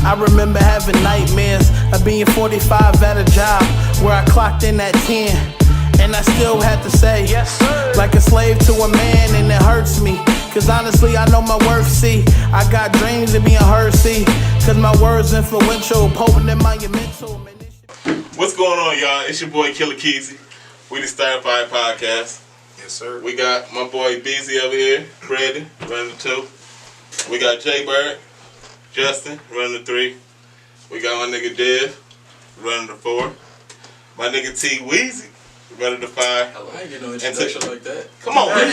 I remember having nightmares of being 45 at a job where I clocked in at 10. And I still had to say, yes, sir, like a slave to a man, and it hurts me. Cause honestly, I know my worth, see. I got dreams of being heard, see. Cause my words influential, potent in my mental. What's going on, y'all? It's your boy Killer Keezy. We the Starting Fire Podcast. Yes, sir. We got my boy BZ over here, Brandon, running the 2. We got Jay Bird, Justin, running the 3. We got my nigga Dev, running the 4. My nigga T Weezy, running the 5. I ain't get no introduction like that. Come on, man.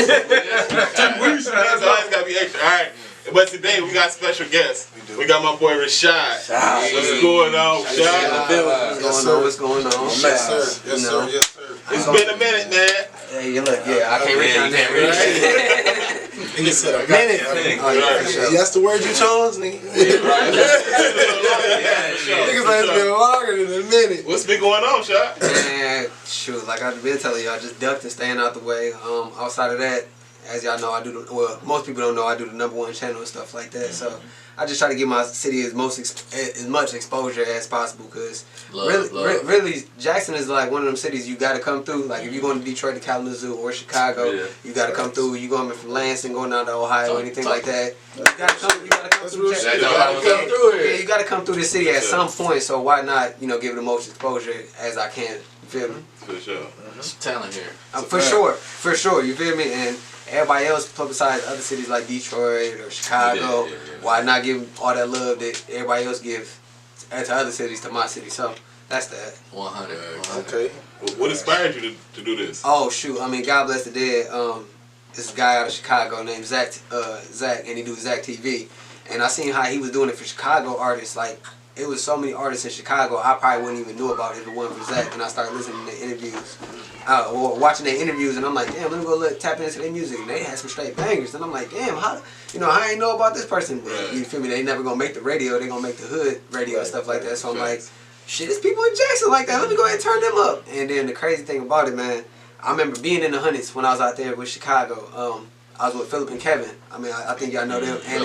Weezy, that's always gotta be extra. All right. But today we got special guests. We got my boy Rashad. What's going on, Rashad? What's going on? Yes, sir. Yes, sir. Yes, sir. It's been a minute, man. Hey, you look, I can't reach out there. Nigga said a minute. That's the word you chose, nigga. Niggas like it's been longer than a minute. What's been going on, Shot? Man, shoot, like I've been telling y'all, just ducked and staying out the way. Outside of that, as y'all know, I do most people don't know, I do the #1 channel and stuff like that. So I just try to give my city as much exposure as possible, because really Jackson is like one of them cities you got to come through. Like if you're going to Detroit to Kalamazoo or Chicago, you got to come through. You going from Lansing, going down to Ohio, anything like that, you got to come. You got to come through. Yeah, you got to come through the city at some point. So why not, give it the most exposure as I can. You feel me? For sure. There's some talent here. For sure. You feel me? And everybody else publicize other cities like Detroit or Chicago. Why not give all that love that everybody else give to other cities to my city? So that's that. 100. Okay. What inspired you to do this? Oh shoot! I mean, God bless the dead. This guy out of Chicago named Zach, and he do Zach TV. And I seen how he was doing it for Chicago artists. Like it was so many artists in Chicago, I probably wouldn't even know about it if it wasn't for Zach. And I started listening to interviews. Watching their interviews, and I'm like, damn, let me go tap into their music, and they had some straight bangers, and I'm like, damn, how, I ain't know about this person, but you feel me? They never gonna make the radio, they gonna make the hood radio and stuff like that. So I'm like, shit, there's people in Jackson like that. Let me go ahead and turn them up. And then the crazy thing about it, man, I remember being in the hundreds when I was out there with Chicago. I was with Philip and Kevin. I mean, I think y'all know them. And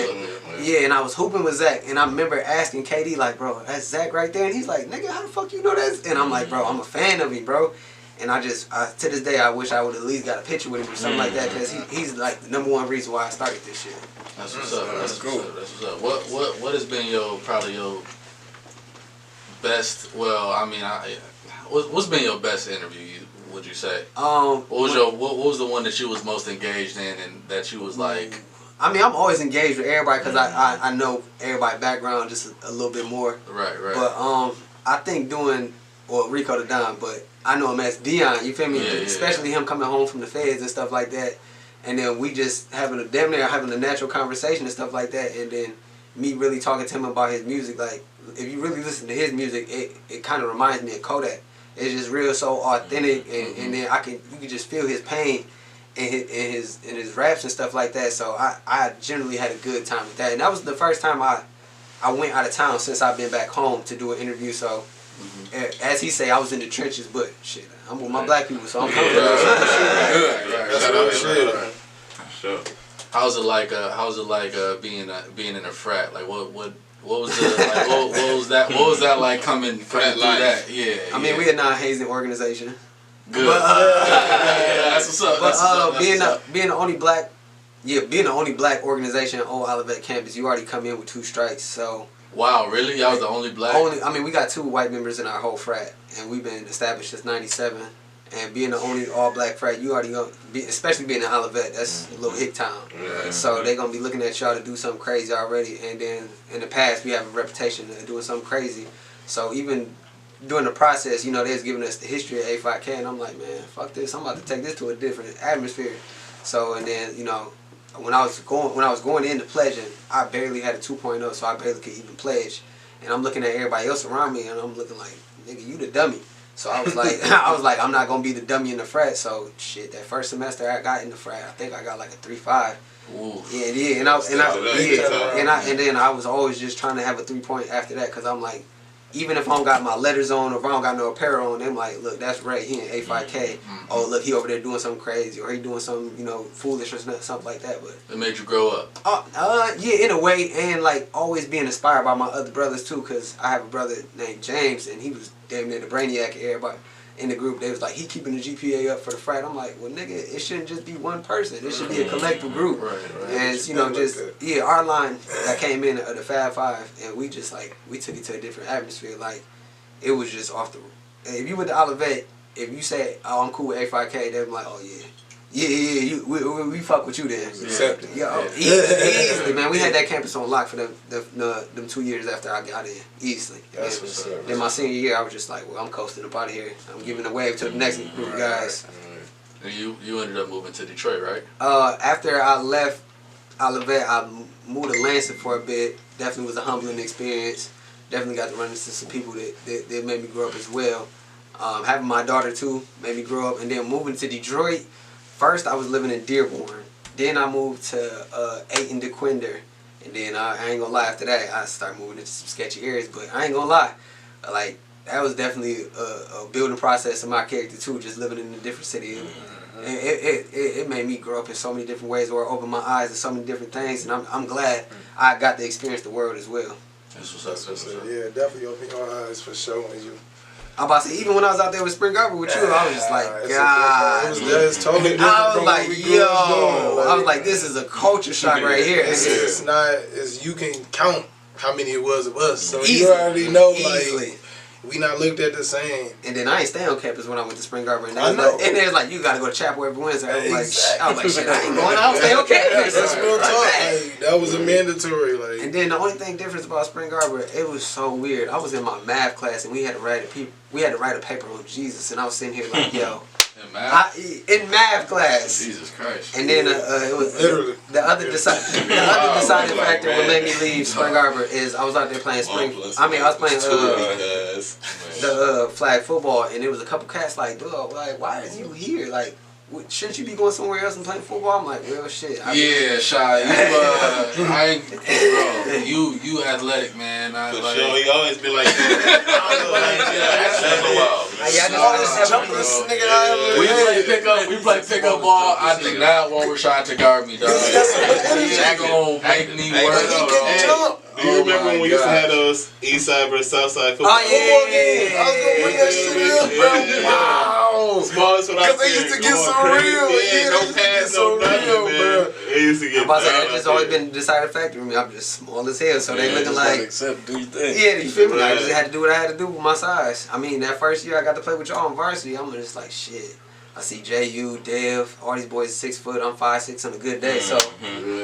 and I was hooping with Zach, and I remember asking KD, like, bro, that's Zach right there, and he's like, nigga, how the fuck you know that? And I'm like, bro, I'm a fan of him, bro. And I to this day, I wish I would at least got a picture with him or something like that, because he's like the #1 reason why I started this shit. That's what's up. That's cool. That's what's up. What has been probably your best? Well, I mean, what's been your best interview? Would you say? What was the one that you was most engaged in, and that you was like? I mean, I'm always engaged with everybody because I know everybody's background just a little bit more. Right. But I think Rico the Don, but I know him as Dion, you feel me? Especially him coming home from the feds and stuff like that. And then we just having a natural conversation and stuff like that. And then me really talking to him about his music. Like, if you really listen to his music, it kind of reminds me of Kodak. It's just real, so authentic. And then you can just feel his pain in his raps and stuff like that. So I generally had a good time with that. And that was the first time I went out of town since I've been back home to do an interview. So as he say, I was in the trenches, but shit, I'm with my black people, so I'm comfortable. Sure. How's it like being in a frat? Like what was the like, what was that like coming through that? Yeah. I mean, we a non-hazing organization. Good. But, that's what's up. But being the only black organization on Olivet campus, you already come in with 2 strikes. So. Wow, really? Y'all was the only black? I mean, we got 2 white members in our whole frat, and we've been established since '97. And being the only all-black frat, you already especially being in Olivet, that's a little hick town. So they're gonna be looking at y'all to do something crazy already. And then in the past, we have a reputation of doing something crazy. So even during the process, they was giving us the history of A5K, and I'm like, man, fuck this. I'm about to take this to a different atmosphere. So and then when I was going into pledging, I barely had a 2.0, so I barely could even pledge. And I'm looking at everybody else around me, and I'm looking like, nigga, you the dummy. So I was like, I'm not gonna be the dummy in the frat. So shit, that first semester I got in the frat, I think I got like a 3.5. Ooh. Yeah, and then I was always just trying to have a 3 point after that, because I'm like, even if I don't got my letters on or if I don't got no apparel on, them like, look, that's Ray, he in A5K. Oh, look, he over there doing something crazy or he doing something, you know, foolish or something like that. But it made you grow up. Yeah, in a way, and like always being inspired by my other brothers too, because I have a brother named James, and he was damn near the brainiac. Everybody in the group, they was like, he keeping the GPA up for the frat. I'm like, well, nigga, it shouldn't just be one person. It should be a collective group. Right. And you know, just our line that came in of the Fab Five, and we just like we took it to a different atmosphere. Like it was just off the. If you went to Olivet, if you say, "Oh, I'm cool with A5K," they'd be like, "Oh yeah." Yeah, we fuck with you then. Accepted. Easily, man. We had that campus on lock for them 2 years after I got in. Easily. That's what's up. Then my senior year, I was just like, well, I'm coasting up out of here. I'm giving a wave to the next group of guys. And you ended up moving to Detroit, right? After I left Olivet, I moved to Lansing for a bit. Definitely was a humbling experience. Definitely got to run into some people that made me grow up as well. Having my daughter too made me grow up, and then moving to Detroit. First, I was living in Dearborn. Then I moved to Ayton DeQuinder. And then I ain't gonna lie, after that, I started moving into some sketchy areas. But I ain't gonna lie, like, that was definitely a building process of my character too, just living in a different city. It made me grow up in so many different ways, or open my eyes to so many different things. And I'm glad I got to experience the world as well. That's what's up. Yeah, definitely open your eyes for sure. I'm about to say, even when I was out there with Spring Arbor with you, I was just like, God. It's totally different. I was like, yo. I was like, this is a culture shock right here. It's not, you can count how many it was of us. So Easily. you already know, Easily. like, we not looked at the same. And then I ain't stay on campus when I went to Spring Arbor. And I know. Like, and there's like, you got to go to chapel every Wednesday. I was Exactly. like, shit, I ain't going. I'll stay on campus. That's real talk. Like, that was a mandatory. Like. And then the only thing different about Spring Arbor, it was so weird. I was in my math class and we had to write a paper on Jesus, and I was sitting here like, yo. In math? In math class. Jesus Christ. And then it was Literally. the other deciding factor what made me leave Spring Arbor is I was out there playing I was playing the flag football, and there was a couple cats like, dog, like, why is you here? Like, shouldn't you be going somewhere else and playing football? I'm like, well, shit. Shy. You athletic, man. For sure, he always be like that. We play pickup ball. I do not want Rashad to guard me, dog. That gonna make me work. Do you remember when we used to have those East Side versus South Side football? Oh, yeah. I was gonna bring that shit up, bro. Wow. Smallest one out there. Because they used to get so real. Yeah, no pass, no nothing, man. They used to get That's just always been the deciding factor for me. I'm just small as hell, so they looking like. Except do your thing. Yeah, you feel me? I just had to do what I had to do with my size. I mean, that first year I got to play with y'all on varsity, I'm just like, shit. I see J.U., Dev, all these boys 6 foot, I'm 5'6" on a good day, so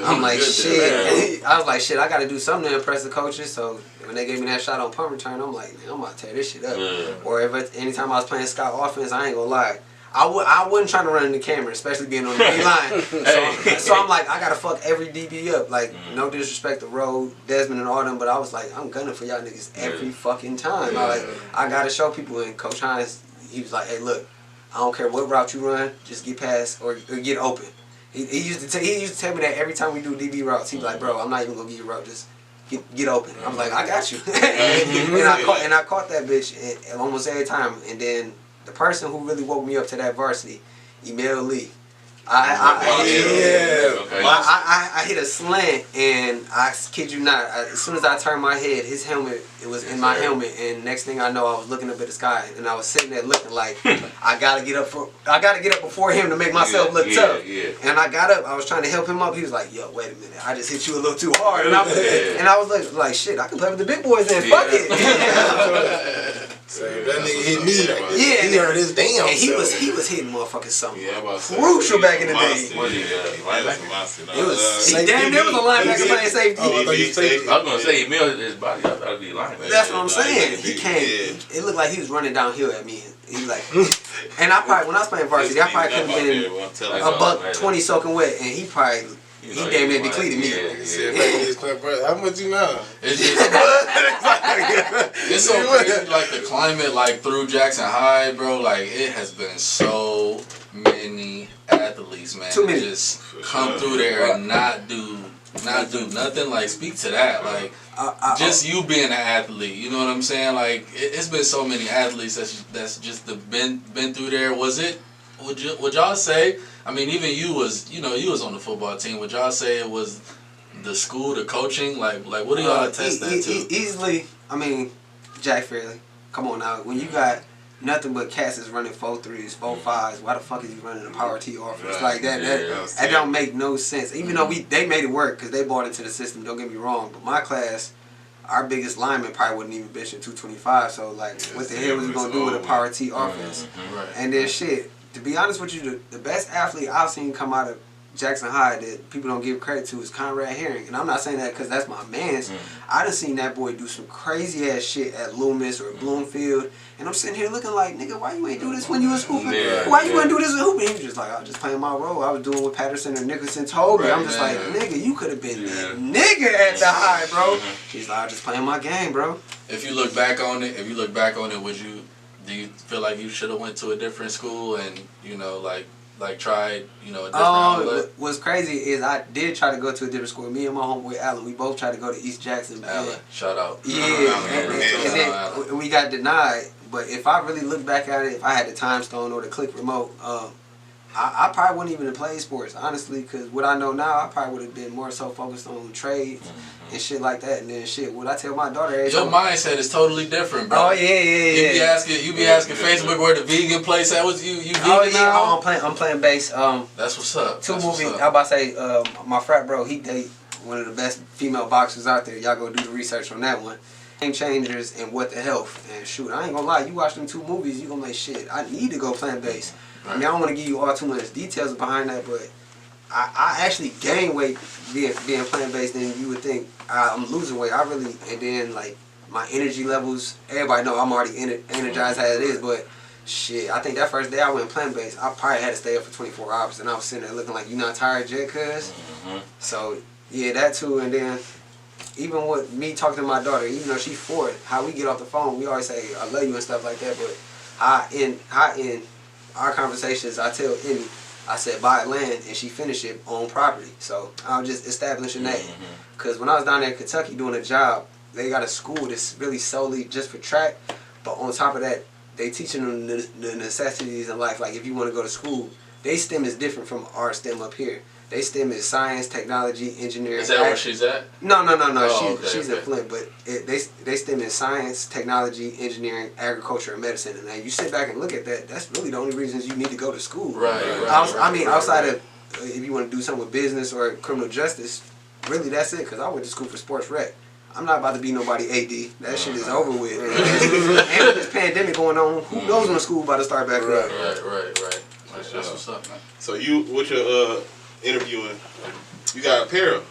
I'm like, shit. I was like, shit, I got to do something to impress the coaches, so when they gave me that shot on punt return, I'm like, man, I'm about to tear this shit up. Or anytime I was playing scout offense, I ain't gonna lie, I wasn't trying to run in the camera, especially being on the D-line. So I'm like, I got to fuck every DB up. Like, no disrespect to Road, Desmond, and all them, but I was like, I'm gunning for y'all niggas every fucking time. I got to show people, and Coach Hines, he was like, hey, look, I don't care what route you run, just get past or get open. He used to tell me that every time we do DB routes. He'd be like, bro, I'm not even gonna give you a route, just get open. I'm like, I got you. and I caught that bitch almost every time. And then the person who really woke me up to that varsity, Emil Lee. I hit a slant, and I kid you not, as soon as I turned my head, his helmet, it was in my helmet, and next thing I know, I was looking up at the sky, and I was sitting there looking like, I gotta get up before him to make myself look tough. And I got up, I was trying to help him up. He was like, yo, wait a minute, I just hit you a little too hard. And I was like shit, I can play with the big boys then, fuck it. So that nigga hit me. He heard his damn. And he was hitting motherfuckers something crucial back in the day. It was damn near was a linebacker playing safety. I was gonna say Emil his body. I thought it'd be linebacker. That's what I'm saying. He came. It looked like he was running downhill at me. He was like, and I probably when I was playing varsity, I probably could have been a buck 20 soaking wet, and he probably. He damn near depleted me. How much you know? It's so crazy, like the climate, like through Jackson High, bro. Like it has been so many athletes, man. Too many. Just come through there and not do not do nothing? Like, speak to that. Like, just you being an athlete. You know what I'm saying? Like, it's been so many athletes that's just been through there. Was it? Would y'all say? I mean, even you was on the football team. Would y'all say it was the school, the coaching? Like what do y'all attest that to? Easily. I mean, Jack Fairley. Come on now. When you got nothing but cats is running 4-3s, 4-5s. Why the fuck is you running a power T offense like that? That don't make no sense. Even though they made it work because they bought into the system. Don't get me wrong, but my class, our biggest lineman probably wouldn't even bench in 225. So like, what the hell was he gonna do with a power T offense? Right. And then shit. To be honest with you, the best athlete I've seen come out of Jackson High that people don't give credit to is Conrad Herring. And I'm not saying that because that's my man's. I done seen that boy do some crazy ass shit at Loomis or Bloomfield. And I'm sitting here looking like, nigga, why you ain't do this when you was hooping? Why you wouldn't do this with hooping? He was just like, I was just playing my role. I was doing what Patterson or Nicholson told me. I'm just like, nigga, you could have been that nigga at the High, bro. He's like, I was just playing my game, bro. If you look back on it, do you feel like you should have went to a different school and like tried a different outlet? What's crazy is I did try to go to a different school. Me and my homeboy Allen, we both tried to go to East Jackson. Allen, shout out. Yeah, and then we got denied. But if I really look back at it, if I had the time stone or the click remote, I probably wouldn't even have played sports, honestly, because what I know now, I probably would have been more so focused on trades and shit like that. And then shit, what I tell my daughter is... Your mindset is totally different, bro. Oh, yeah. You be asking Facebook where the vegan place at. Was you vegan now? I'm playing bass. That's what's up. Two movies. I about to say, my frat bro, he date one of the best female boxers out there. Y'all go do the research on that one. Game Changers and What the Health. And shoot, I ain't gonna lie, you watch them two movies, you gonna like, shit, I need to go plant bass. I mean, I don't want to give you all too much details behind that, but I actually gain weight being plant-based than you would think. I'm losing weight. And then like my energy levels, everybody know I'm already energized as it is, but shit, I think that first day I went plant-based, I probably had to stay up for 24 hours, and I was sitting there looking like, you not tired yet, cuz? So, yeah, that too, and then even with me talking to my daughter, even though she's 4, how we get off the phone, we always say, I love you and stuff like that, but I in our conversations, I tell Emmy, I said buy land and she finished it on property. So I'm just establishing that. Because when I was down there in Kentucky doing a job, they got a school that's really solely just for track. But on top of that, they teaching them the necessities in life. Like if you want to go to school, they STEM is different from our STEM up here. They STEM is science, technology, engineering. Is that where she's at? No. Oh, She's in Flint, but they STEM in science, technology, engineering, agriculture, and medicine. And now you sit back and look at that. That's really the only reasons you need to go to school. Right. Outside of if you want to do something with business or criminal justice, really that's it. Because I went to school for sports rec. I'm not about to be nobody AD. That shit is over with. And with this pandemic going on, who knows when school about to start back up? Right. That's what's up, man. So you, with your interviewing, you got apparel.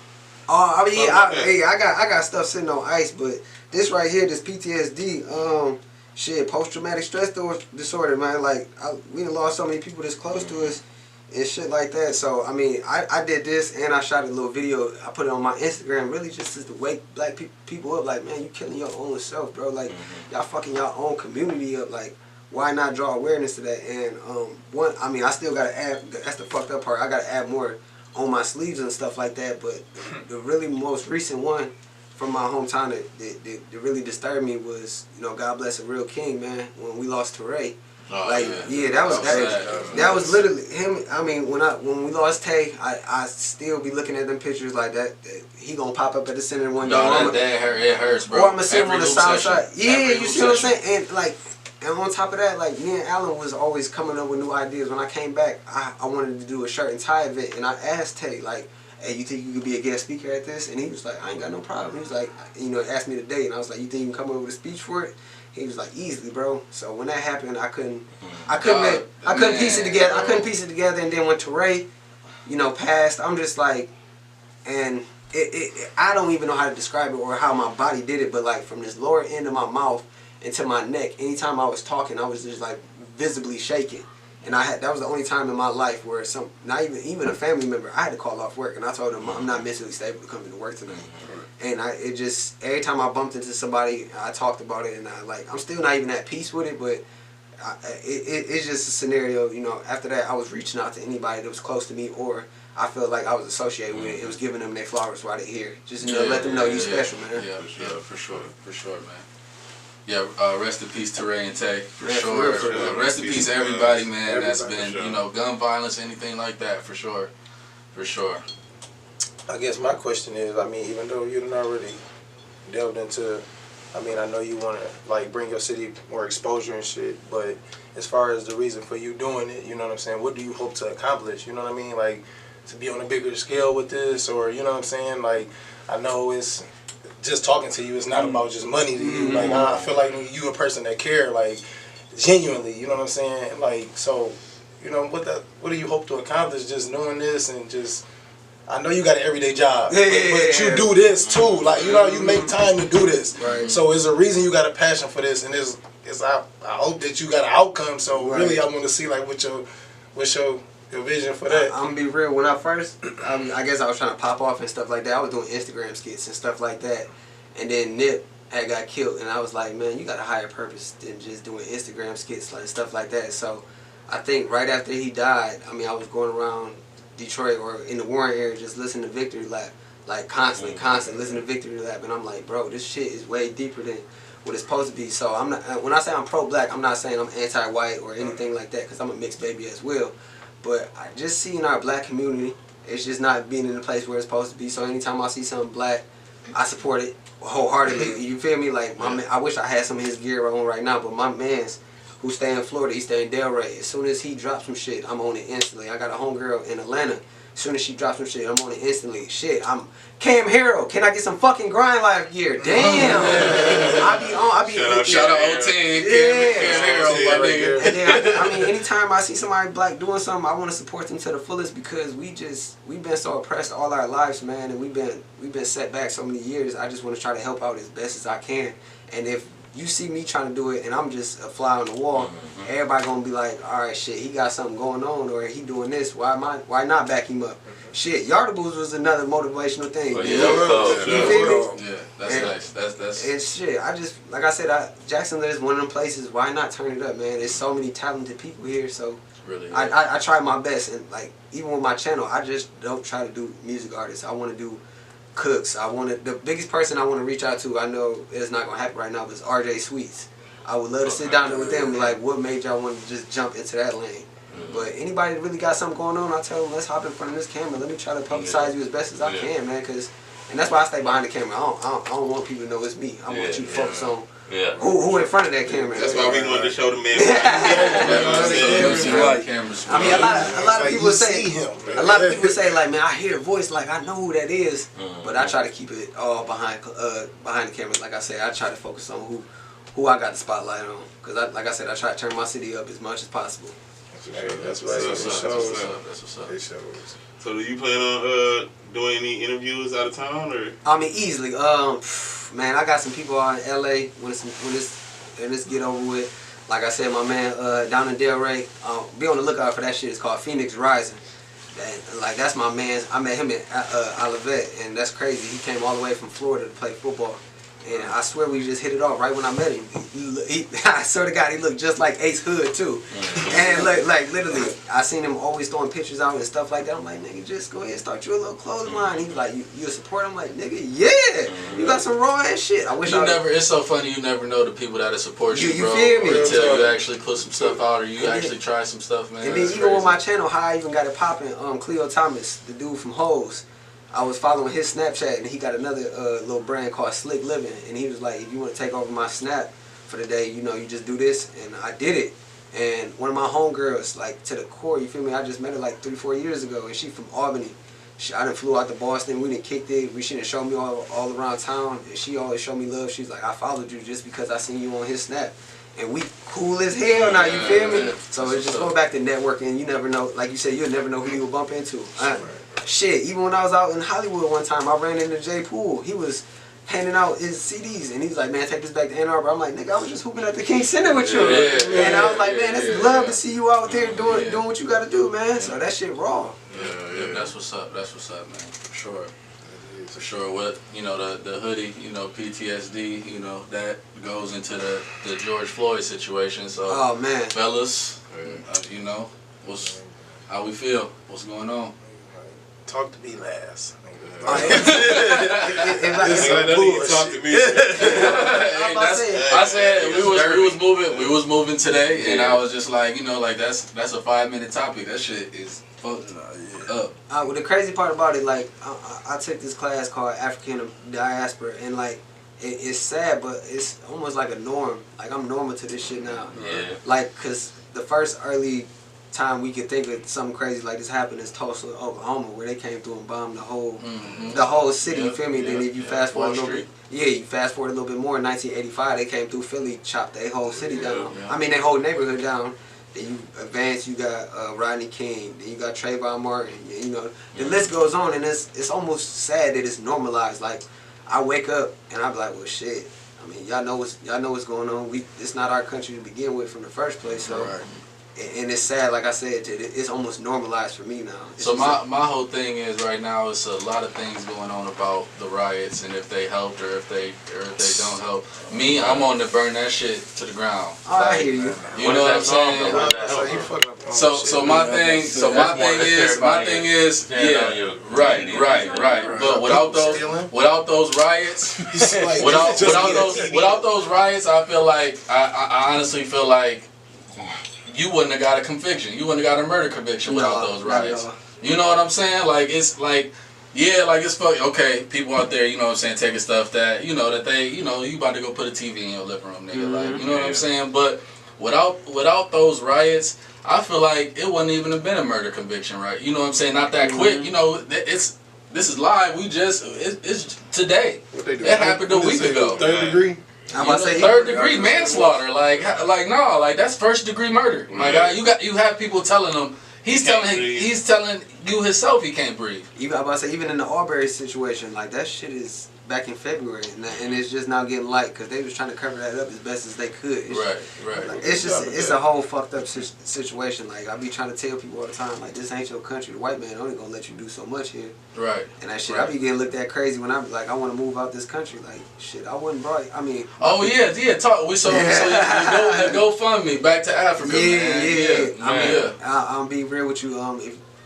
I got stuff sitting on ice, but this right here, this PTSD, post-traumatic stress disorder, man. Like we done lost so many people that's close to us and shit like that. So I mean, I did this and I shot a little video. I put it on my Instagram, really just to wake black people up. Like, man, you killing your own self, bro. Like y'all fucking your own community up. Like, why not draw awareness to that? And I still gotta add. That's the fucked up part. I gotta add more on my sleeves and stuff like that. But the really most recent one from my hometown that really disturbed me was, God bless a real king, man. When we lost Teray, that was literally him. I mean, when we lost Tay, I still be looking at them pictures like that he gonna pop up at the center one day. It hurts, bro. Or I'm gonna sit on the south side. Yeah, you see what I'm saying? And on top of that, like, me and Alan was always coming up with new ideas. When I came back, I wanted to do a shirt and tie event, and I asked Tay, like, hey, you think you could be a guest speaker at this? And he was like, I ain't got no problem. He was like, asked me the date, and I was like, you think you can come up with a speech for it? He was like, easily, bro. So when that happened, I couldn't piece it together. I couldn't piece it together, and then when Teray, passed, I'm just like, and I don't even know how to describe it or how my body did it, but like from this lower end of my mouth into my neck, anytime I was talking, I was just like visibly shaking. And that was the only time in my life where not even a family member, I had to call off work, and I told them I'm not mentally stable to come into work tonight. And every time I bumped into somebody, I talked about it, and I'm still not even at peace with it, but it's just a scenario. After that, I was reaching out to anybody that was close to me, or I felt like I was associated with it. It was giving them their flowers while they're here. Just let them know you special, man. Yeah, for sure, man. Yeah, rest in peace, Teray and Tay, for sure. Rest in peace, everybody, man. That's been, gun violence, anything like that, for sure. I guess my question is, I mean, even though you done already delved into, I mean, I know you want to, like, bring your city more exposure and shit, but as far as the reason for you doing it, you know what I'm saying, what do you hope to accomplish, you know what I mean, like, to be on a bigger scale with this, or, you know what I'm saying, like, I know it's, just talking to you, it's not about just money to you, like, I feel like you a person that care, like, genuinely, you know what I'm saying, like, so, you know, what do you hope to accomplish just doing this and just, I know you got an everyday job, but you do this too. Like, you know, you make time to do this. Right. So there's a reason you got a passion for this, and I hope that you got an outcome. So really, I want to see like what's your vision for that. I'm gonna be real. When I first, I guess I was trying to pop off and stuff like that. I was doing Instagram skits and stuff like that, and then Nip had got killed, and I was like, man, you got a higher purpose than just doing Instagram skits like stuff like that. So I think right after he died, I mean, I was going around Detroit or in the Warren area just listening to Victory Lap, like constantly listening to Victory Lap, and I'm like, bro, this shit is way deeper than what it's supposed to be. So I'm not, when I say I'm pro-black, I'm not saying I'm anti-white or anything like that, because I'm a mixed baby as well. But I just see in our black community, it's just not being in the place where it's supposed to be. So anytime I see something black, I support it wholeheartedly. You feel me? Like, my man, I wish I had some of his gear on right now, but my man's who stay in Florida, he stay in Delray. As soon as he drops some shit, I'm on it instantly. I got a homegirl in Atlanta. As soon as she drops some shit, I'm on it instantly. Shit, I'm Cam Harrell. Can I get some fucking Grind Life gear? Damn. I be shout out O10. Cam Harrell, my nigga. And then I mean, anytime I see somebody black doing something, I want to support them to the fullest, because we've been so oppressed all our lives, man, and we've been set back so many years. I just want to try to help out as best as I can. And if you see me trying to do it and I'm just a fly on the wall, everybody gonna be like, all right, shit, he got something going on, or he doing this, why not back him up? Shit, Yardables was another motivational thing. Yeah, that's nice. That's and shit, I just, like I said, Jacksonville is one of them places, why not turn it up, man? There's so many talented people here, so really, I try my best, and like, even with my channel, I just don't try to do music artists. I want to do cooks. The biggest person I want to reach out to, I know it's not going to happen right now, but it's RJ Sweets. I would love to sit down there with them and be like, what made y'all want to just jump into that lane? But anybody that really got something going on, I tell them, let's hop in front of this camera. Let me try to publicize you as best as I can, man. And that's why I stay behind the camera. I don't want people to know it's me. I want you to focus on who in front of that camera. That's why we wanted to show the man. I mean, a lot of people say, like, man, I hear the voice, like, I know who that is. But I try to keep it all behind the camera. Like I say, I try to focus on who I got the spotlight on. Because, like I said, I try to turn my city up as much as possible. That's right. That's what's up. So do you plan on doing any interviews out of town, or? I mean, easily. Man, I got some people out in LA when this get over with. Like I said, my man down in Delray, be on the lookout for that shit. It's called Phoenix Rising. That's my man. I met him at Olivet, and that's crazy. He came all the way from Florida to play football. And I swear we just hit it off right when I met him. I swear to God, he looked just like Ace Hood too. And like literally, I seen him always throwing pictures out and stuff like that. I'm like, nigga, just go ahead and start you a little clothing line. He was like, you a support? I'm like, nigga, yeah. You got some raw ass shit. I wish it's so funny, you never know the people that'll support you, bro. You feel me? Until you actually put some stuff out, or you actually try some stuff, man. And then even with my channel, how I even got it popping, Cleo Thomas, the dude from Hoes, I was following his Snapchat, and he got another little brand called Slick Living, and he was like, if you want to take over my Snap for the day, you know, you just do this, and I did it. And one of my homegirls, like, to the core, you feel me, I just met her like 3-4 years ago, and she from Albany. I done flew out to Boston, we done kicked it, she done showed me all around town, and she always showed me love. She's like, I followed you just because I seen you on his Snap. And we cool as hell now, you feel me? So it's just go back to networking, you never know, like you said, you'll never know who you will bump into. Shit, even when I was out in Hollywood one time, I ran into Jay Poole. He was handing out his CDs, and he's like, man, take this back to Ann Arbor. I'm like, nigga, I was just hooping at the King Center with you. And I was like, man, it's love to see you out there doing what you gotta do, man. So that shit raw. Yeah, that's what's up, man, for sure. For sure, what, you know, the hoodie, you know, PTSD, you know, that goes into the George Floyd situation. So, oh, man. Fellas, you know, how we feel? What's going on? Talk to me last. Talk to me. I said we was moving today, and I was just like, like that's a 5-minute topic. That shit is fucked up. Well, the crazy part about it, like I took this class called African Diaspora, and like it's sad, but it's almost like a norm. Like I'm normal to this shit now. Yeah. Like, cause the first early time we could think of something crazy like this happened is Tulsa, Oklahoma, where they came through and bombed the whole city. You feel me? Then if you fast forward a little bit, you fast forward a little bit more. In 1985, they came through Philly, chopped their whole city down. I mean, their whole neighborhood down. Then you advance, you got Rodney King. Then you got Trayvon Martin. The list goes on, and it's almost sad that it's normalized. Like I wake up and I be like, well, shit. I mean, y'all know what's going on. It's not our country to begin with from the first place. So. Right. And it's sad, like I said, it's almost normalized for me now. So my whole thing is right now it's a lot of things going on about the riots and if they helped or if they don't help. Me, I'm on to burn that shit to the ground. Oh, I hear you. You know what I'm saying? So my thing is, right. But without those riots, without those riots, I feel like I honestly feel like. You wouldn't have got a conviction. You wouldn't have got a murder conviction without those riots. No. You know what I'm saying? Like, it's like, it's fuck. Okay, people out there, you know what I'm saying, taking stuff that, that they, you about to go put a TV in your living room, nigga. Like, you know what I'm saying? But without those riots, I feel like it wouldn't even have been a murder conviction, right? You know what I'm saying? Not that quick. This is live. It's today. It happened a week ago. 3rd degree? I'm about to say 3rd degree manslaughter, like no, like that's 1st degree murder. Like you have people telling them he's telling you himself he can't breathe. I'm about to say even in the Arbery situation, like that shit is back in February, and it's just now getting light because they was trying to cover that up as best as they could. Right. Like, it's a whole fucked up situation. Like I be trying to tell people all the time, like this ain't your country. The white man only gonna let you do so much here. Right. And that shit, I be getting looked at crazy when I be like, I want to move out this country. Like shit, I wouldn't brought. I mean. Oh yeah. Talk. So you go fund me back to Africa. Yeah. I'll be real with you.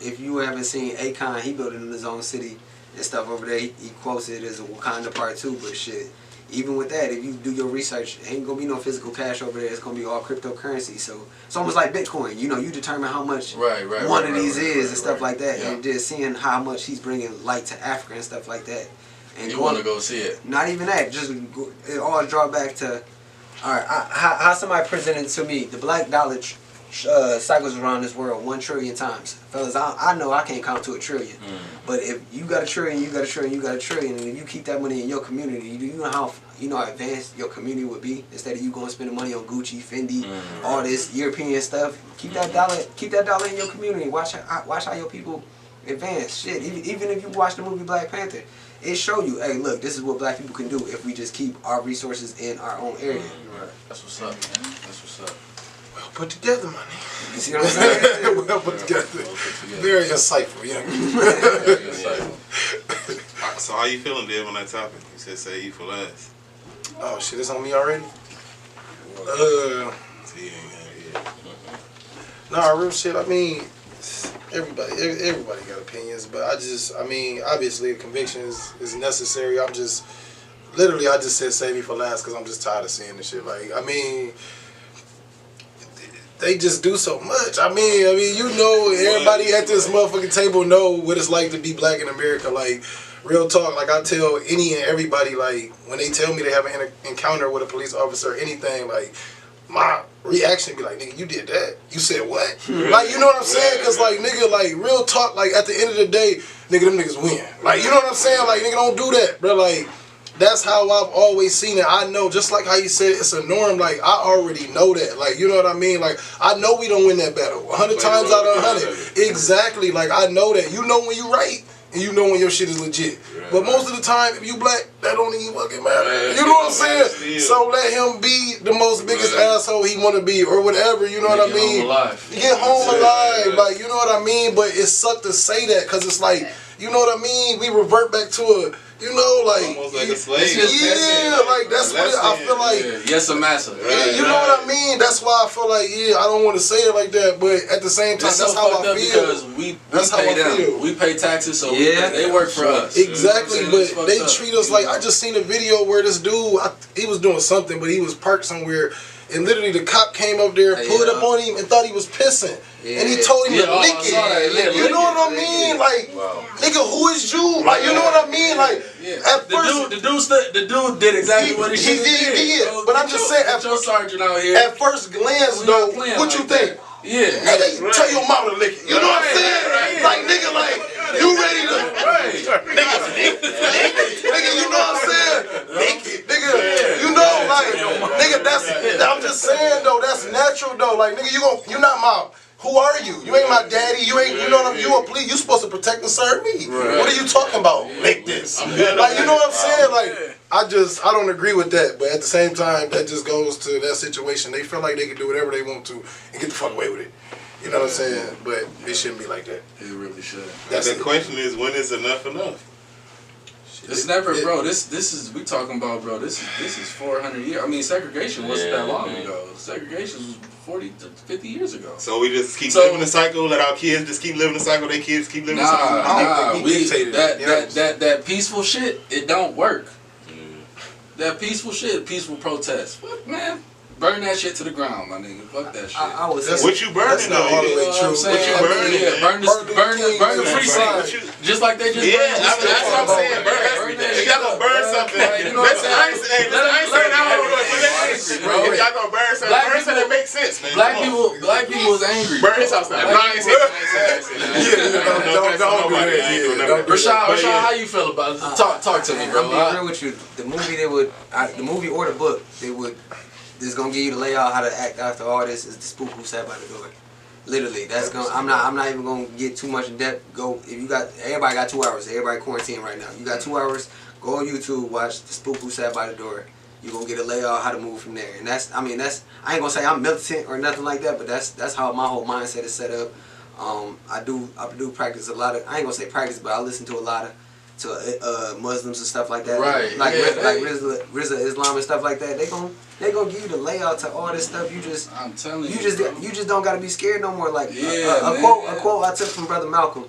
If you haven't seen Akon, he built it in his own city. And stuff over there, he quotes it as a Wakanda Part 2, but shit, even with that, if you do your research, ain't gonna be no physical cash over there. It's gonna be all cryptocurrency. So it's almost like Bitcoin. You determine how much one of these is and stuff like that. Yeah. And just seeing how much he's bringing light to Africa and stuff like that. And you want to go see it? Not even that. Just it all draw back to, all right, how somebody presented to me the black dollar cycles around this world 1 trillion times. Fellas, I know I can't count to 1 trillion. But if you got 1 trillion, you got 1 trillion, you got 1 trillion, and if you keep that money in your community, you know how advanced your community would be instead of you going to spend the money on Gucci, Fendi, all this European stuff. Keep that dollar in your community. Watch how your people advance. Shit, even if you watch the movie Black Panther, it show you, hey, look, this is what black people can do if we just keep our resources in our own area. That's what's up, man. That's what's up. Well put together, my nigga. You see what I'm saying? Well put together. Very insightful, So how you feeling, Dave, on that topic? You said say you for last. Oh shit, it's on me already? Nah, real shit. I mean, everybody got opinions, but obviously the conviction is necessary. I just said save me for last because I'm just tired of seeing this shit. Like, I mean, they just do so much. I mean, everybody at this motherfucking table know what it's like to be black in America. Like, real talk. Like, I tell any and everybody, like, when they tell me they have an encounter with a police officer or anything, like, my reaction be like, nigga, you did that? You said what? Like, you know what I'm saying? Because, like, nigga, like, real talk, like, at the end of the day, nigga, them niggas win. Like, you know what I'm saying? Like, nigga, don't do that, bro. Like, that's how I've always seen it. I know, just like how you said it's a norm, like, I already know that. Like, you know what I mean? Like, I know we don't win that battle 100 times out of 100. Exactly. Like, I know that. You know when you right, and you know when your shit is legit. But most of the time, if you black, that don't even fucking matter. You know what I'm saying? So let him be the most biggest asshole he want to be or whatever, you know what I mean? Get home alive. Like, you know what I mean? But it sucked to say that because it's like, you know what I mean? We revert back to You know, like almost like a slave. like that's what I feel like. Yes, a massa. You know what I mean? That's why I feel like I don't want to say it like that, but at the same time, that's how I feel. Because we That's how pay I them. feel. We pay taxes, so Yeah. they work for us. Exactly, You know what I'm saying? but It's they fucked treat up. us like I just seen a video where this dude he was doing something, but he was parked somewhere, and literally the cop came up there, pulled up on him, and thought he was pissing, and he told him to lick it. You know what I mean? Like, nigga, who is you? Like, you know what I mean? Like, at first, the dude did exactly what he should have did. did. But I'm just saying, at your sergeant out here. At first glance, though, what you think? Yeah. Nigga, tell your mama to lick it. You know what I'm saying? Like, nigga, like, you ready to? Nigga, you know what I'm saying? Lick it, nigga. You know, like, nigga, I'm just saying though, that's natural though. Like, nigga, you're not my. Who are you? You ain't my daddy. You ain't. You know what I'm. You a police. You supposed to protect and serve me. What are you talking about? Make this. Like, you know what I'm saying? Like, I don't agree with that. But at the same time, that just goes to that situation. They feel like they can do whatever they want to and get the fuck away with it. You know what I'm saying? But it shouldn't be like that. It really should. The question is, when is enough enough? It's never, bro. This is we talking about, bro. This is 400 years. I mean, segregation wasn't that long ago. Segregation was 40 to 50 years ago. So we just keep living the cycle. Let our kids just keep living the cycle. Their kids keep living the cycle. That peaceful shit, it don't work. That peaceful shit, peaceful protest. Fuck, man. Burn that shit to the ground, my nigga. Fuck that shit. I would say what you burning though? All the way true. What you burning? Burn the precinct. Just like they just that's what I'm saying. Burn everything. If y'all gonna burn something, listen, I ain't saying I don't know if y'all gonna burn something, burn something that makes sense, man. Black people was angry. Burn his house down. Don't Rashad, how you feel about it? Talk to me, bro. I'm being real with you. The movie or the book, this gonna give you the layout how to act after all this is the spook who sat by the door. Literally, that's gonna. I'm not even gonna get too much in depth. Everybody got 2 hours. Everybody quarantined right now. You got 2 hours. Go on YouTube, watch the spook who sat by the door. You gonna get a layout how to move from there. And I ain't gonna say I'm militant or nothing like that, but that's how my whole mindset is set up. I do practice a lot of. I ain't gonna say practice, but I listen to a lot of Muslims and stuff like that. Right. Like Rizza Islam and stuff like that. They gonna give you the layout to all this stuff. I'm telling you, you just don't gotta be scared no more. Like a quote I took from Brother Malcolm.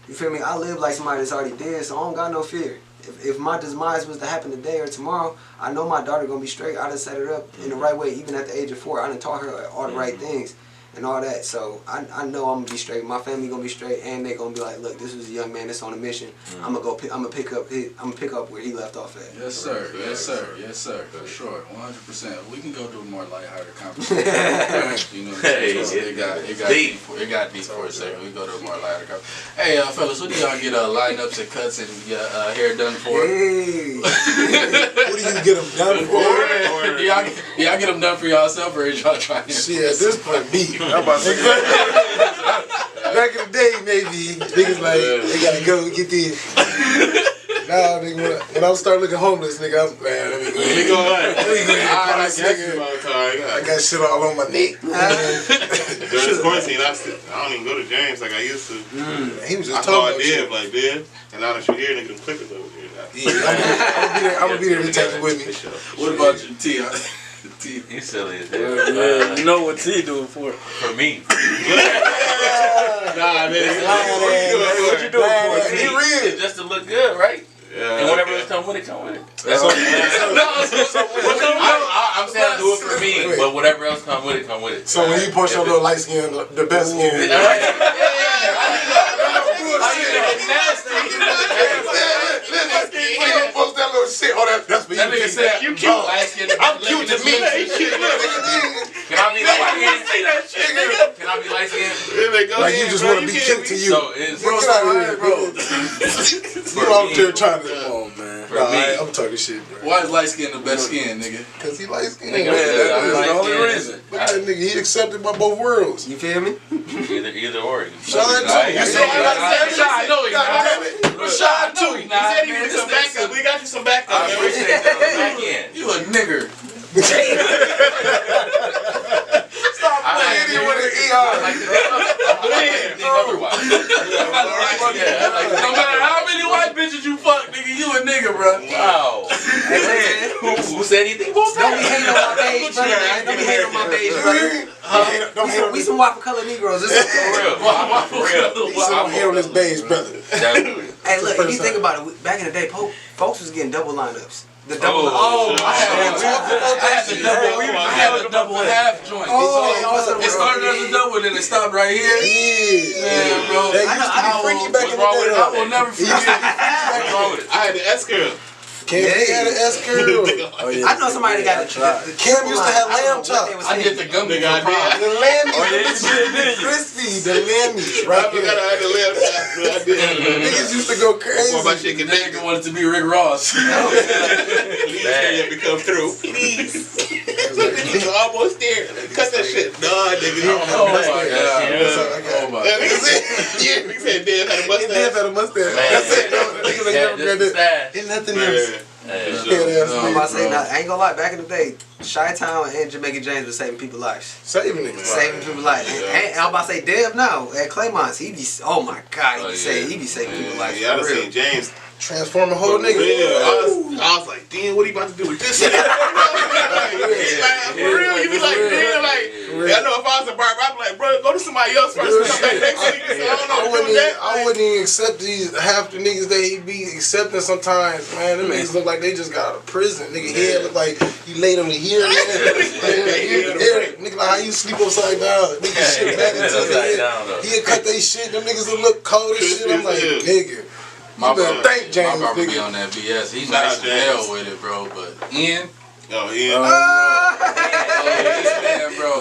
You feel me? I live like somebody that's already dead, so I don't got no fear. If my demise was to happen today or tomorrow, I know my daughter gonna be straight. I done set her up in the right way. Even at the age of 4, I done taught her all the right things and all that. So I know I'm gonna be straight. My family gonna be straight, and they gonna be like, look, this was a young man that's on a mission. I'm gonna pick up where he left off at. Yes, sir. Yes, sir. For sure, 100%. We can go do a more lighthearted conversation. You know, it got deep for a second. We go to a more lighthearted conversation. Hey, fellas, what do y'all get lineups and cuts and hair done for? Hey, what do you get them done for? Do y'all get them done for yourself, or is y'all trying to? Shit, at this point, me. I'm about to say, back in the day, maybe niggas like they gotta go get this. Now, nigga, when I start looking homeless, nigga, I'm man. Let me go. I got shit all on my neck. During this quarantine, I don't even go to James like I used to. He was just I talking about Div like Div, and now that you here, nigga, them clippers over here. I'm gonna be there to take it with me. What about you, T? You silly as hell. You know what T doing for? For me. Nah, man. What you doing for? He real. Just to look good, right? Yeah, and whatever else come with it, come with it. That's I'm saying I do it for me, but whatever else come with it, come with it. So when you push your little light skin, the best skin. Post that little shit. Oh, that's for you. That nigga said, you cute. I'm cute to me. Can I be light skinned? Can I be light skinned? Like you just want to be cute to you. So it's bro. You out there trying to. Come on, man. I'm talking shit, bro. Why is light skin the best skin, nigga? Cause he light skinned. Nigga, That's the only reason. Look at that nigga. He accepted by both worlds. You feel me? Either or. Sean too. You see what I said? I know he not. Rashad too. He said he needed some backup. We got you some backup. I appreciate that. Back in. You a nigger. Stop playing him with an ER. No matter how many white bitches you fuck, nigga, you a nigga, bro. say anything about Don't be that. hating on my beige, brother. Don't be hating on my beige, brother. Don't hate on We this. some waffle color Negroes. It's For real. For real. Don't hate on this beige, brother. Definitely. Hey, look, if you think about it, back in the day, folks was getting double lineups. The double. I had the double half joint. It started as a double, then it stopped right here. Yeah. Man, bro. That used to be freaky back in the day. I will never forget. What's wrong with it? I had the S girl. Cam had an S curl. I know somebody that got the Cam used to have lamb chops. I did the gummy Nigga, I for prom. The lammies, crispy, the lammies, I right forgot I here. had the left half, but I did. Niggas used to go Before my crazy. shit can That nigga wanted to be Rick Ross. Please hurry up and come through. Please. Niggas almost there. Cut that shit. Nah, nigga. Oh my god. Oh Oh my That god. nigga said, yeah, nigga said Dave had a He mustache. did have a mustache. That's it. No, niggas ain't Yeah, never this got is that. stash. Ain't nothing Man. else. Hey, Yeah, that's I'm about to say, bro. nah, I ain't gonna lie, back in the day, Chi-Town and Jamaica James was saving people's lives. saving niggas. Saving people's lives. And I'm about to say, Dev now, at Claymont's, he be, oh my God, he be saving people's lives. Yeah, I For done real. seen James. Transform a whole nigga. Yeah, I was like, damn, what he about to do with this shit? For real, you be like, damn, like, I know if I was a barber, I'd be like, bro, go to somebody else first and come back next week. So I don't know what to do with that. I wouldn't even accept these half the niggas that he be accepting sometimes, man. Them niggas look like they just got out of prison. Nigga head look like he laid on the here. Nigga like how you sleep upside down. Nigga shit back into the Upside head. down, though. He'll cut they shit. Them niggas will look cold as shit. I'm like, nigga. My You better barber, thank James, my barber be nigga. on that BS. He's Shout nice out as hell James. with it, bro. But Ian, Oh, yeah. this man, bro.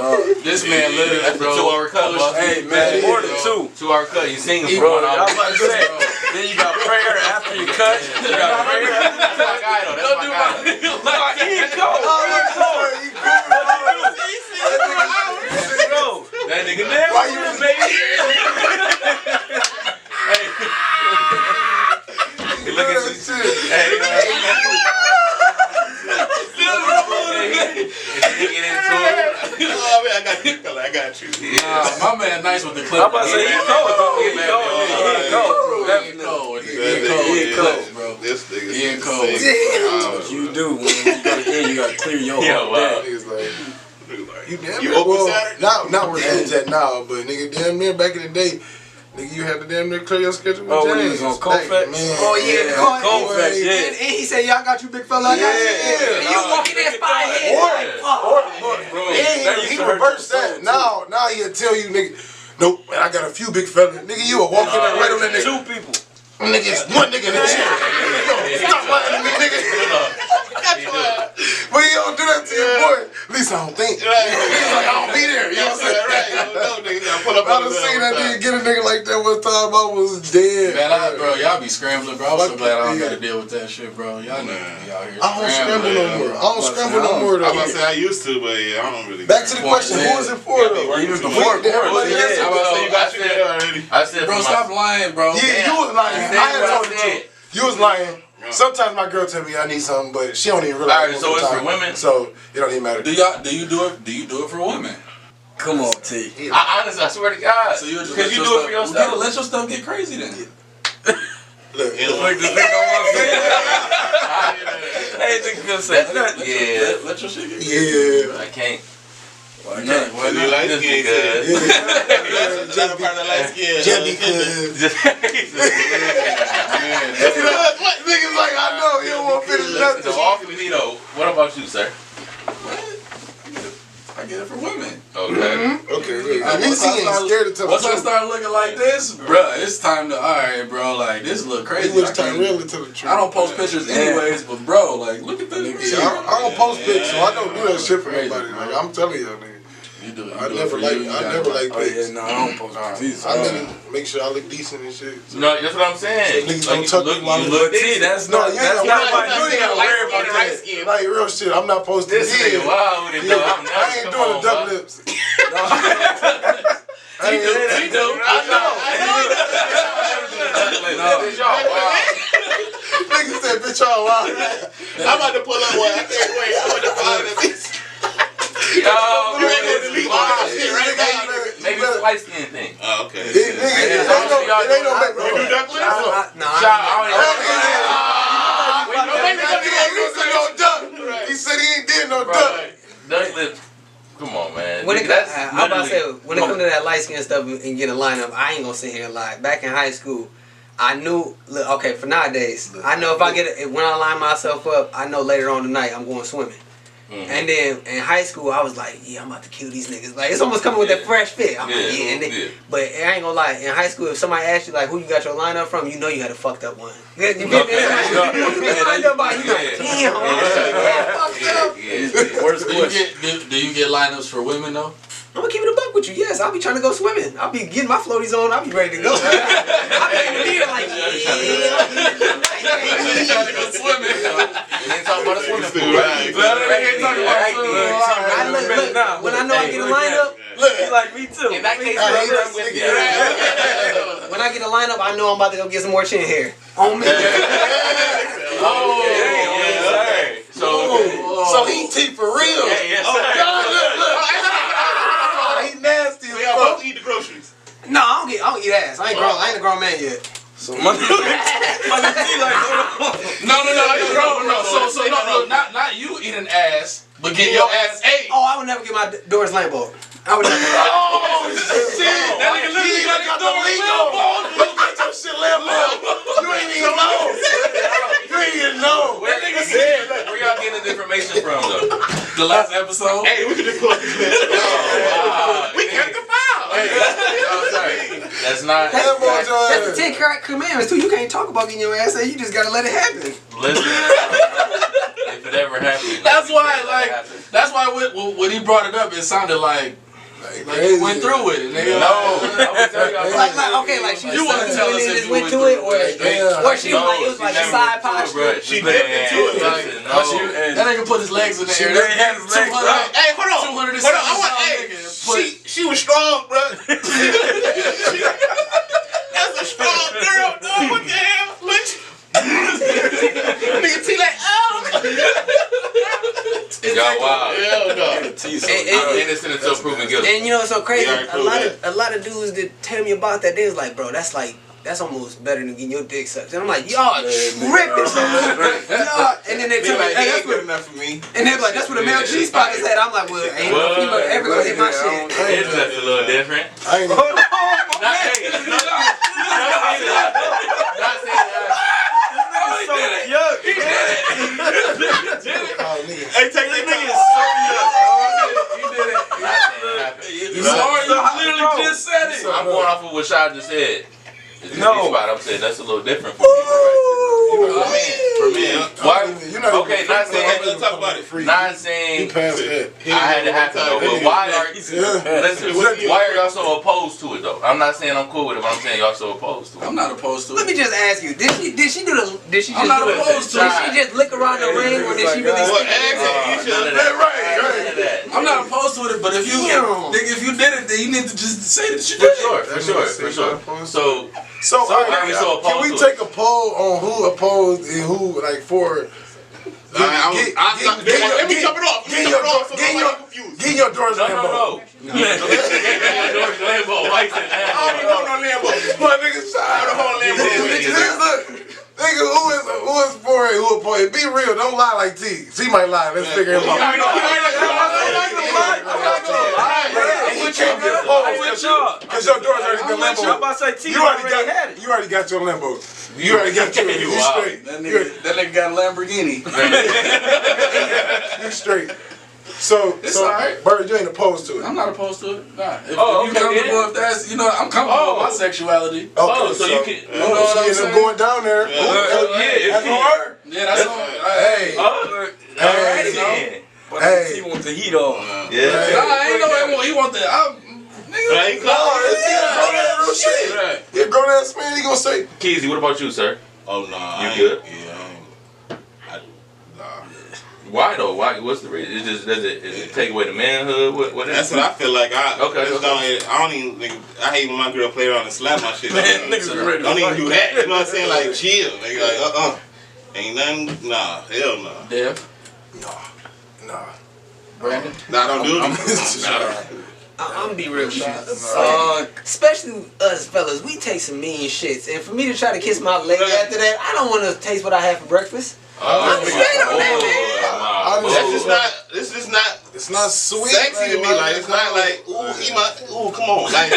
This man literally, That's the bro. 2 hour cut, boss. Hey, man, more than two. 2 hour cut. You sing He for 1 brought it hour. I was about to say, then you got prayer after you cut. You got prayer. That's my guy, though. That's my guy. He cold. That nigga there. Why you baby? Hey, look at you. Hey, Oh, man, I got you, fella. I got you. My man nice with the clip. I'm about to say, he cold. He cold. He cold, bro. This nigga. He ain't cold. What you do when you go to the end, you gotta clear your Yeah, heart. wow. Niggas like, you damn You near, open well, Saturday? not where Edge at now, but nigga, damn near back in the day, nigga, you had to damn near clear your schedule with Oh, when James. he was on Like, Colfax? man. Oh yeah, the car. Colfax, And yeah. he said, "Y'all got you, big fella. I got you." Yeah. And you walk in that spot head. Bro, He that used to hurt reversed your that. soul, Now he'll tell you, nigga, nope, man, I got a few big fellas. Nigga, you will walk in there right on that nigga. Two people. Nigga, it's one nigga in the chair. Yo, stop lying to me, nigga. But you don't do that to your boy. At least I don't think. He's like, I don't be there. You know what I'm saying? I done seen that nigga get a nigga like that one time. I was dead. Man, bro, y'all be scrambling, bro. I'm so glad I don't gotta deal with that shit, bro. Y'all know y'all here. I don't scramble no more. I don't scramble no more I was about to though. say I used to, but yeah, I don't really. Back to the question, who is it for though? Even before Everybody quarantine. answered. I was saying you got you there already. I said, Bro, for stop lying, bro. Yeah, you was lying. Damn. I had told I you said. too. You was lying. Sometimes my girl tell me I need something, but she don't even realize. Alright, most so of the it's for time. women? So it don't even matter. Do you do it for women? Come on, T. I honestly, I swear to God. So you just Because you do it for You gotta yourself. let your stuff get crazy then. Look, Look, this nigga don't want to say that. Hey, nigga gonna say nothing. Yeah. Let your shit get yeah. I can't. Why not? Why You not? light Just skin, because. Another part of the light skin. Just because. Man, Niggas like, I know, you don't want to finish nothing. So off of me though. What about you, sir? I get it for women. Okay. Okay, at least he ain't scared to tell the Once I truth. start looking like this, bruh, it's time to, alright, bro, like, this look He crazy. was I trying can't- really to tell the truth. I don't post pictures anyways, but bro, like, look at this. Yeah, I don't post pics, so I don't do that shit for nobody. Like, I'm telling y'all, nigga. You do it. I never like Oh, yeah, pics. no, I don't post pictures. I let him make sure I look decent and shit. No, that's what I'm saying. Niggas Like, don't tuck you in my look But T, decent. that's No, not, you that's ain't not gotta my you ain't gotta light worry skin about and light that. skin. Like, real shit, I'm not posting This nigga wild with it though. I'm not. I ain't doing the duck lips. I ain't doing He do. I know. This y'all wild. Nigga said, bitch, y'all wild. I'm about to pull up one. I can't wait. I'm about to follow this. Yo, You ain't gonna delete all that shit right now. maybe it's a light skin thing. Oh, okay. It ain't no make You do duck lips? Shout, I don't even. He said said he ain't did no Bro, duck. duck lip. Come on, man. When it, That's I'm about to say, literally- when it comes to that light skin stuff and get a lineup, I ain't gonna sit here and lie. Back in high school, I knew. Look, okay, for nowadays, I know if I get it, when I line myself up, I know later on tonight I'm going swimming. And then in high school, I was like, yeah, I'm about to kill these niggas. Like, it's almost coming with that fresh fit. I'm like, yeah. And then, but I ain't gonna lie, in high school, if somebody asked you, like, who you got your lineup from, you know you had a fucked up one. You get lined up by, you like, damn, fucked up. Worst Do you get lineups for women though? I'm gonna keep it a buck with you. Yes, I'll be trying to go swimming. I'll be getting my floaties on. I'll be ready to go. I'll be in the mirror like, trying to go swimming. We ain't talking about a swimming pool. Right. When I know I get a lineup, He like me too. In that case, Hey, I'm with you. when I get a lineup, I know I'm about to go get some more chin hair on me. So he T for real. Yes, Oh, sir. God, look. He nasty as We all fuck. both eat the groceries. No, I don't eat ass. I ain't a grown man yet. So my nigga like, No. Not you eating ass, but getting your ass ate. Oh, I would never get my Doris Lambo. I would never. Oh, shit. That nigga literally got his door Lambo. Look at your shit Lambo. You ain't even know. You ain't even know. That nigga said, where y'all getting this information from, though? The last episode. Hey, we could just pull up this list. We kept the file. That's not. That's the 10 commandments too. You can't talk about getting your ass ate. You just gotta let it happen. Listen. If it ever happens. That's why when he brought it up, it sounded like he went through it. Nigga. No, I would tell y'all. Like she You wanna tell us if just you went went to through it, it, or she was like, it was like a side pod. She dipped into it. That nigga put his legs in the air. really had his legs up. Hey, hold on. 200 Hold on. I want. Hey, she was strong, bro. That's a strong girl, dog. What the hell? Look. Nigga T like, oh. Y'all wild. Hell no. I'm innocent until proven guilty. And you know what's so crazy? Yeah, cool, A lot of dudes that tell me about that, they was like, bro, that's almost better than getting your dick sucked. And I'm like, y'all tripping. And then they tell me, hey, that's good what, enough for me. and they're like, that's what a male G spot is at. I'm like, well, ain't no female ever gonna hit my shit. It's just a little different. I ain't Not saying Hey, take that nigga. You literally just said it. I'm going off of what Shah just said. No. I'm saying that's a little different for me. For men. Why? Okay, not saying. Let's talk about it. Not saying passed that. I had to happen though, but why are why are y'all so opposed to it though? I'm not saying I'm cool with it, but I'm saying y'all so opposed to it. I'm not opposed to Let me it. just ask you, did she just I'm not do it? opposed to Did it. she just lick around the ring, or did she really Well, stick it? None of that. I'm not opposed to it, but if you Damn. nigga, if you did it, then you need to just say that you did it. For sure. So So, why are we so can we opposed to take a poll on who opposed and who like for? Let me chop it off. Getting your Doris Lambo. no. I don't want no Lambo. My nigga shot the whole Lambo. Nigga, who is for it? Who opposed? Be real. Don't lie like T. T might lie. Let's figure him out. I'm not gonna lie. You can't get opposed because your Doris already got I'm Lambo. about to say T You already had got. it. You already got your Lambo. You already got your. You straight. That nigga got a Lamborghini. You straight. So, It's alright. Bird, you ain't opposed to it. I'm not opposed to it. Nah. If you okay, comfortable, if that's I'm comfortable with my sexuality. Okay, so you can. You know what I'm so saying? going down there. That's on her. Yeah, that's all. Hey, Alrighty then. But Hey. T want the heat on. Yeah. Nah, I ain't know he want that. Right, he a grown ass man. He gonna say, Keezy, what about you, sir? Oh no, You good? Yeah, Why though? Why? What's the reason? Is it take away the manhood? What is that's what I feel like. I don't even. I hate when my girl play around and slap my shit. Man, niggas are ready to Don't even fight. do that. You know what I'm saying? Like chill. Like ain't nothing. Nah, hell no. Dev, nah. Brandon. Nah, don't do it. I'm gonna be real with you. Especially us fellas, we take some mean shits, and for me to try to kiss my leg after that, I don't want to taste what I had for breakfast. I'm straight on that, man. I That's just not. It's just not. It's not sweet. Sexy to me. Like it's not like come on. Like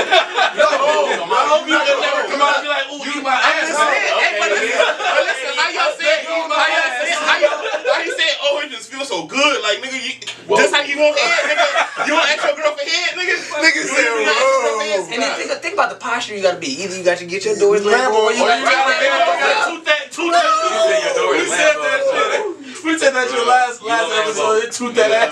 no. I hope you can never come out and be like, ooh, eat my ass. Listen, how y'all say it? How you say, oh, it just feels so good? Like nigga, just how you want head, nigga. You want to ask your girl for head, nigga? Nigga said, and then think about the posture you gotta be. Either you got to get your doors Lambo or you got to we said that your last episode. Toot that ass.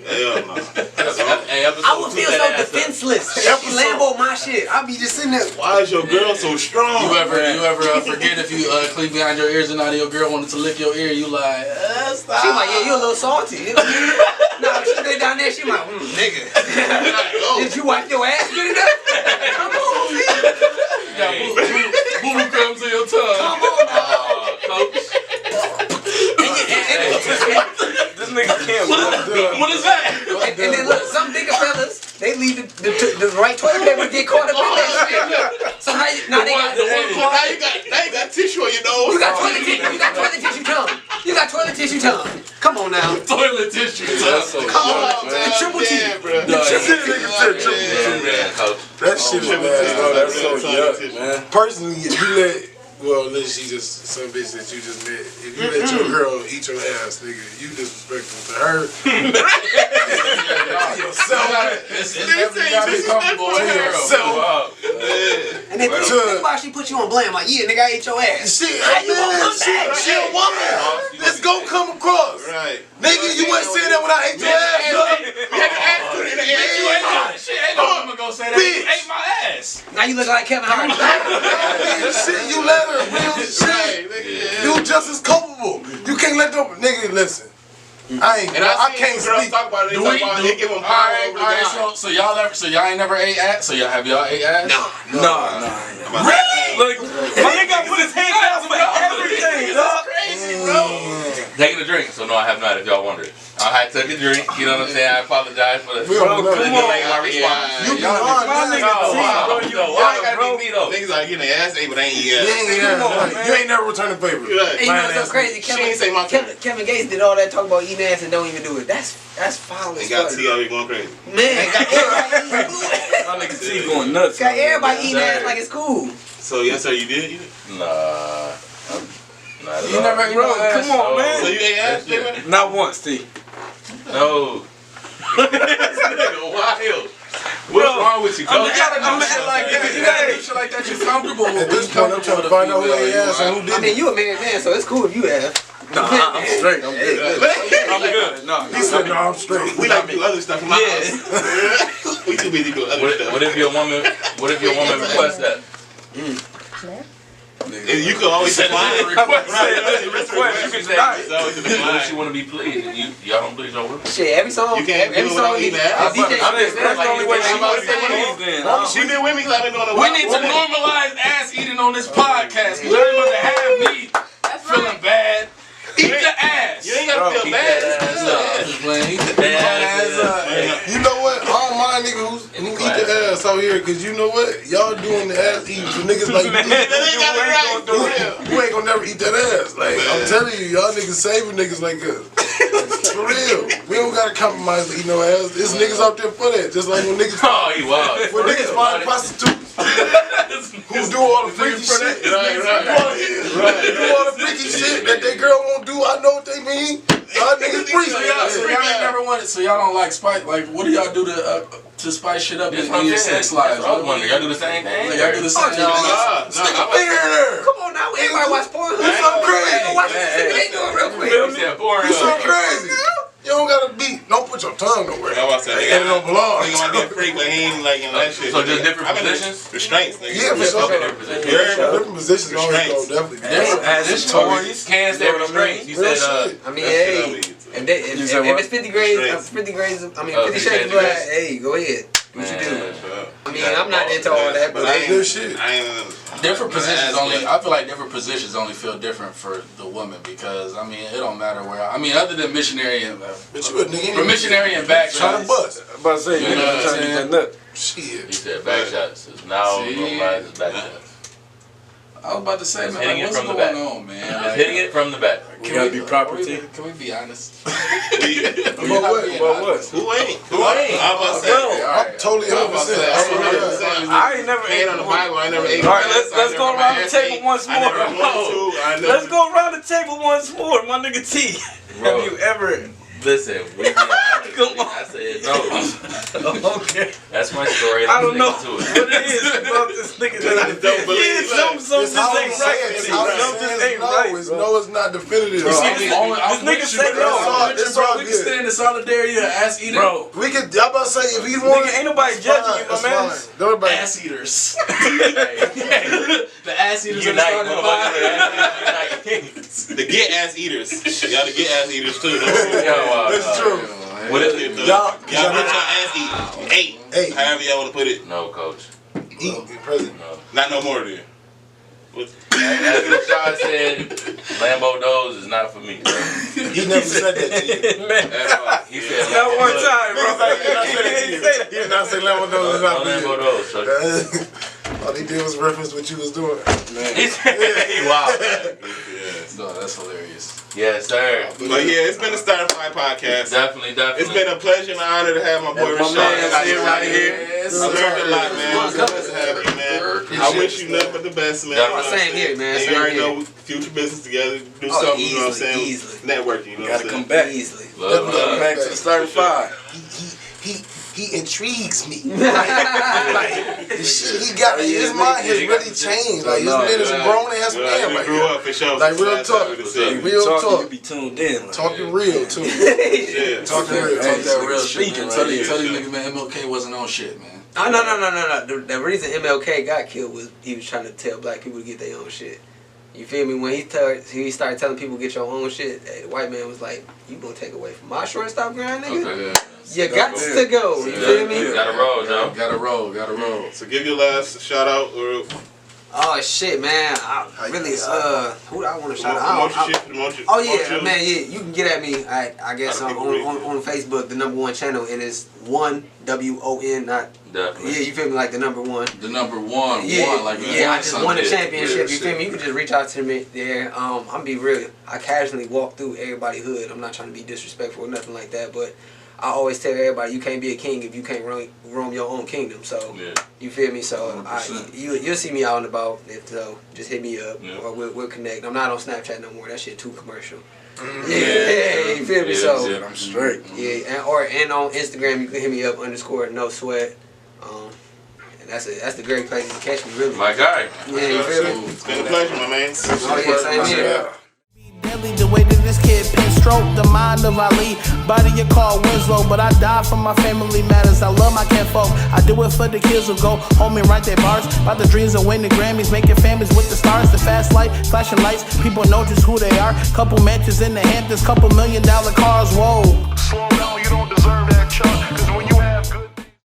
Hell no. I would feel so defenseless. She Lambo my shit. I'll be just sitting there. Why is your girl so strong? You ever forget if you clean behind your ears and now your girl wanted to lick your ear? You like, stop. She like, yeah, you a little salty. No, she go down there. She like, nigga. Did you wipe your ass good enough? Come on, man. Boo comes in your tongue. Come on, now. Coach. This nigga can't. What is that? And then look, some bigger fellas, they leave the right toilet paper to get caught up in that shit. So now they got now you got tissue on your nose. You got toilet tissue tongue. You got toilet tissue tongue. Come on now. Toilet tissue tongue. Come on, man. The triple T. That shit is bad. Oh, that's so yuck, man. Personally, if you let, well, unless she just some bitch that you just met, if you let your girl eat your ass, nigga, you disrespectful to her. It's definitely gotta be comfortable with her. And then think about she put you on blame. Like, yeah, nigga, I ate your ass. Shit, How you gonna come back? she a woman. Let's go come across. Right. Nigga, you wasn't saying that when I ate your ass. You had to ask her in the ass. Shit, ain't no woman gonna say that. You ate my ass. Now you look like Kevin Hart. Shit, you let her real shit. You just as culpable. You can't let them nigga listen. I can't speak. Talk about it. They talk about it. Give them power over the guy. So y'all ain't never ate ass? So have y'all ate ass? Nah. Really? Look, my nigga put his hand down for everything, dog. Crazy, bro. Taking a drink, so no, I have not. If y'all wondering, I took a drink. You know what I'm saying? I apologize for the Come on. delay in my response. You be hard, man. Why gotta be me though? Niggas like getting their ass ate, but they ain't eat ass. You ain't never returned a favor. And you know what's so crazy? She ain't say my Kevin Gates did all that talk about eating ass and don't even do it. That's foul as They got fuck. T.O. going crazy. Man, got My nigga T going nuts. everybody eating ass like it's cool. So yes sir, you did eat it? Nah. Not at You all. never ate no ass? Come on, man. So you ate ass, nigga? Not once, T. No. This nigga wild. What's wrong with you, coach? You gotta do shit like that. You gotta do shit like that. You're comfortable with. At this point, I'm trying to find out who they ass and who I didn't. mean, you a married man, so it's cool if you have. Nah, I'm straight. I'm good. I'm good. No, He said, no, I'm straight. We like to do other stuff in my house. We too busy doing other stuff. What if your woman requests that? And you can always decline. You can deny it. What if she want to be pleased? Y'all don't please your women? Shit, every song. You can't do every it without song. eating ass. That's the only way she about wants to to say please then. She been with me because I've been doing a We need to normalize ass eating on this podcast. Cause y'all about to have me feeling bad. Eat the ass. You ain't gotta feel bad. It's good. Eat the ass up. You know what? I don't mind niggas who eat the ass out here, cause you know what? Y'all doing the ass eating for niggas like you. They got it right. For real. You ain't gonna never eat that ass. Like, I'm telling you, y'all niggas saving niggas like us. For real. We don't gotta compromise to eat no ass. There's niggas out there for that. Just like when niggas Oh, he wild. when niggas find prostitutes who do all the freaky shit. Right. Do all the freaky shit that they girl won't do. I know what they mean. Y'all niggas freaky. So y'all ain't never wanted. So y'all don't like spice. Like, what do y'all do to spice shit up in your sex lives? I was wondering, y'all do the same thing? Y'all do the same thing. Stick a finger in there. Come on now, everybody watch porn. You so crazy. Watch this. They do it real quick. You so crazy. You don't gotta beat. Don't put your tongue nowhere. That's what I said. And it don't belong. Nigga might be a freak, but he ain't like in that shit. So just different I've been in positions? Restraints, nigga. Yeah, for sure. Different positions always Restraints. go definitely. As toys. Can't stay restrained. You Real said, shit. I mean, hey, if it's 50 grades, 50 grades, I mean, 50 shades of black, hey, go ahead. Do what you do. I mean, I'm not into all that, but That's good shit. I ain't Different positions only. I feel like different positions only feel different for the woman because I mean it don't matter where. I mean other than missionary and But you a nigga. for missionary and back Trying to shots. bust. I'm about to say, You know what I'm trying to get that nut. Shit. he said back shots. Now See? normalize his back shots. I was about to say, man, hitting like, it what's from the going back. on, man? Just Like, hitting it from the back. We gotta be proper, T. Can we be honest? But what? Who ain't? I'm about to say. I'm totally 100%. I ain't never ate On the Bible, I never ate. All right, let's go around the table once more. Let's go around the table once more, my nigga T. Bro. Have you ever? Listen, we Come on. I said no. Okay. That's my story. I don't know Let's what stick to it is about this nigga that I don't believe Yeah, something just ain't right. It's Something just ain't right. no, it's not definitive. You see, This nigga say no. It's all We can good. stand in solidarity of ass eater. Bro, We could. I'm about to say if you want. nigga, ain't nobody judging you, my man. Nobody. Ass eaters. The ass eaters of the Unite, starting five. motherfucker. The get ass eaters. Y'all the get ass eaters too. That's true. What is Y'all it? y'all get your ass eat. Hey. However y'all want to put it. No, coach. Eat president. No. Not no more then. As Rashad said, Lambo Doze is not for me. He never said that to you. Man, He said not one time, bro. He did not say that to you. He did not say Lambo Doze is not No Lambo for Doze. So you. All he did was reference what you was doing. he said, wow. No, that's hilarious. Yes, sir. But yeah, it's been the Starting Five podcast. Definitely. It's been a pleasure and an honor to have my boy That's my Rashad man. here right here. Yes, I learned a sir. lot, man. It's a pleasure to have you, man. I wish you nothing but the best, man. Yeah, same here, man. And Same you already here. know future business together, do Oh, something, you know what I'm easily, saying? easily. Networking, you know what Gotta I'm come saying? back. Easily. Love, love. Back to the starting five. He intrigues me. Like the shit he got, his mind has really changed. Like his man is a grown ass man You right grew now. up for sure. Like, real Last time talk. we was saying. Real Talking, talk. you be tuned in. Like, Talking real too. Yeah. Talking real. Talk that real Speaking shit, man. right Tell these here. niggas, man, MLK wasn't on shit, man. Oh, no. The reason MLK got killed was he was trying to tell black people to get their own shit. You feel me? When he started telling people get your own shit, hey, the white man was like, "You gonna take away from my shortstop grind, nigga? Okay. You got to go." You feel me? Gotta roll, Joe. Gotta roll. So give your last shout out or Oh shit, man! I really who do I want to shout promote your out? shit, promote your Oh yeah, promote your- man, yeah. You can get at me. I guess How do on people reach you? on Facebook, the #1 channel, and it's WON, not Definitely. yeah. You feel me? Like the #1. The number one, Yeah, like you yeah. I won just something. won a Yeah, championship. yeah, You feel me? You can just reach out to me there. I'm be real. I casually walk through everybody's hood. I'm not trying to be disrespectful or nothing like that, but I always tell everybody you can't be a king if you can't roam your own kingdom. So Yeah. you feel me? So 100%. you'll see me out and about. If so, just hit me up Yeah. or we'll connect. I'm not on Snapchat no more. That shit too commercial. Mm-hmm. Yeah, you feel me? Yeah, So Shit, I'm straight. yeah, and on Instagram you can hit me up _no sweat. And that's the great place to catch me really. My guy. Yeah, you feel me? It's been a pleasure, my man. Oh yeah, same here. Deadly the way that this kid pin stroke the mind of Ali. Body you call Winslow, but I die for my family matters. I love my kinfolk. I do it for the kids who go home and write their bars about the dreams of winning Grammys, making families with the stars. The fast light, flashing lights. People know just who they are. Couple mansions in the Hamptons, couple $1 million cars. Whoa. Slow down, you don't deserve that, Chuck. Cause when